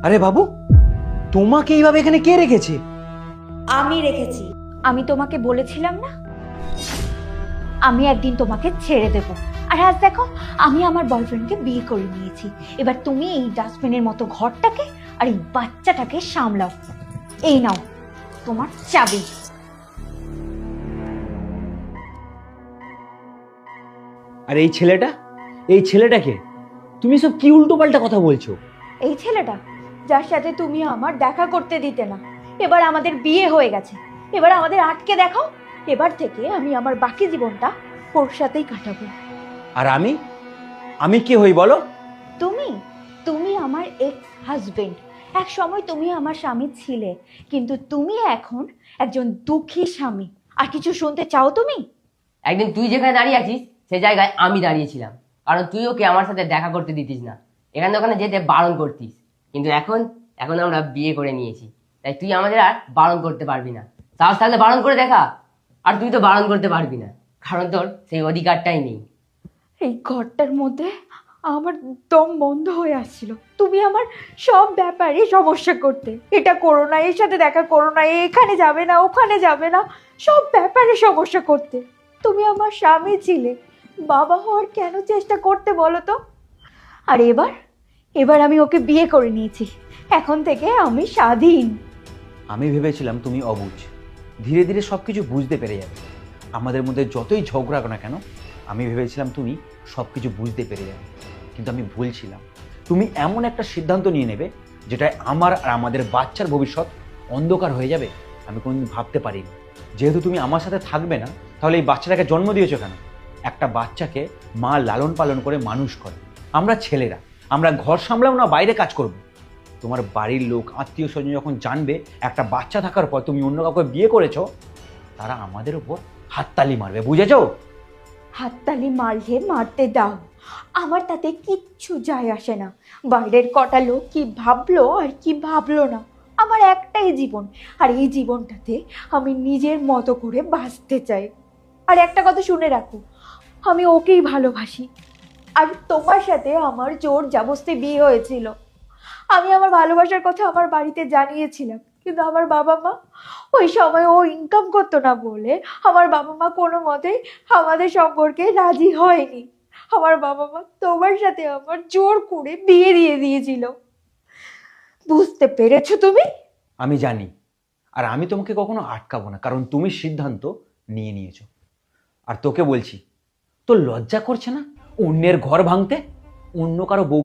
আরে বাবু, তোমাকে এইভাবে এখানে কে রেখেছে? আমি রেখেছি। আমি তোমাকে বলেছিলাম না আমি একদিন তোমাকে ছেড়ে দেব। আর আজ দেখো, আমি আমার বয়ফ্রেন্ডকে বিয়ে করে নিয়েছি। এবার তুমি এই ডাস্টবিনের মতো ঘরটাকে আর এই বাচ্চাটাকে সামলাও। এই নাও তোমার চাবি। আর এই ছেলেটাকে তুমি সব কি উল্টো পাল্টা কথা বলছো? এই ছেলেটা যার সাথে তুমি আমার দেখা করতে দিতে না, এবার আমাদের বিয়ে হয়ে গেছে, এবার আমাদের আটকে দেখাও। এবার থেকে আমি আমার বাকি জীবনটা ওর সাথেই কাটাবো। আর আমি কি হই বলো? তুমি তুমি আমার এক্স হাজবেন্ড। এক সময় তুমি আমার স্বামী ছিলে, কিন্তু তুমি এখন একজন দুঃখী স্বামী। আর কিছু শুনতে চাও তুমি? একদিন তুই যেখানে দাঁড়িয়ে আছিস সে জায়গায় আমি দাঁড়িয়েছিলাম, কারণ তুই ওকে আমার সাথে দেখা করতে দিতিস না, এখানে ওখানে যেতে বারণ করতিস। কিন্তু এখন এখন আমরা বিয়ে করে নিয়েছি, তাই তুই আমাদের আর বারণ করতে পারবি না। সাহস থাকলে বারণ করে দেখা। আর তুই তো বারণ করতে পারবি না, কারণ তোর সেই অধিকারটাই নেই। এই ঘরটার মধ্যে আমার দম বন্ধ হয়ে আসছিল। তুমি আমার সব ব্যাপারে সমস্যা করতে, এটা করো না, এর সাথে দেখা করো না, এখানে যাবে না, ওখানে যাবে না, সব ব্যাপারে সমস্যা করতে। তুমি আমার স্বামী ছিলে, বাবা হওয়ার কেন চেষ্টা করতে বলো তো? আর এবার এবার আমি ওকে বিয়ে করে নিয়েছি, এখন থেকে আমি স্বাধীন। আমি ভেবেছিলাম তুমি অবুঝ, ধীরে ধীরে সবকিছু বুঝতে পেরে যাবে। আমাদের মধ্যে যতই ঝগড়া না কেন, আমি ভেবেছিলাম তুমি সবকিছু বুঝতে পেরে যাবে। কিন্তু আমি ভুল ছিলাম। তুমি এমন একটা সিদ্ধান্ত নিয়ে নেবে যেটায় আমার আর আমাদের বাচ্চার ভবিষ্যৎ অন্ধকার হয়ে যাবে, আমি কোনোদিন ভাবতে পারিনি। যেহেতু তুমি আমার সাথে থাকবে না, তাহলে এই বাচ্চাটাকে জন্ম দিয়েছো কেন? একটা বাচ্চাকে মা লালন পালন করে মানুষ করে। আমরা ছেলেরা, আমরা ঘর সামলাও না বাইরে কাজ করব। তোমার বাড়ির লোক, আত্মীয় স্বজন যখন জানবে একটা বাচ্চা থাকার পর তুমি অন্য কাউকে বিয়ে করেছো, তারা আমাদের উপর হাততালি মারবে, বুঝেছো? হাততালি মারলে মারতে দাও, আমার তাতে কিচ্ছু যায় আসে না। বাইরের কটা লোক কি ভাবলো আর কি ভাবলো না, আমার একটাই জীবন, আর এই জীবনটাতে আমি নিজের মতো করে বাঁচতে চাই। আর একটা কথা শুনে রাখো, আমি ওকেই ভালোবাসি। আর তোমার সাথে আমার জোর জবরদস্তি বিয়ে হয়েছিল। আমি আমার ভালোবাসার কথা আমার বাড়িতে জানিয়েছিলাম, কিন্তু আমার বাবা মা ওই সময় ও ইনকাম করতো না বলে আমার বাবা মা কোনো মতেই আমাদের সম্পর্কে রাজি হয়নি। আমার বাবা মা তোমার সাথে আমার জোর করে বিয়ে দিয়ে দিয়েছিল। বুঝতে পেরেছো তুমি? আমি জানি, আর আমি তোমাকে কখনো আটকাবো না, কারণ তুমি সিদ্ধান্ত নিয়ে নিয়েছো। আর তোকে বলছি, তোর লজ্জা করছে না অন্যের ঘর ভাঙতে? অন্য কারো বউ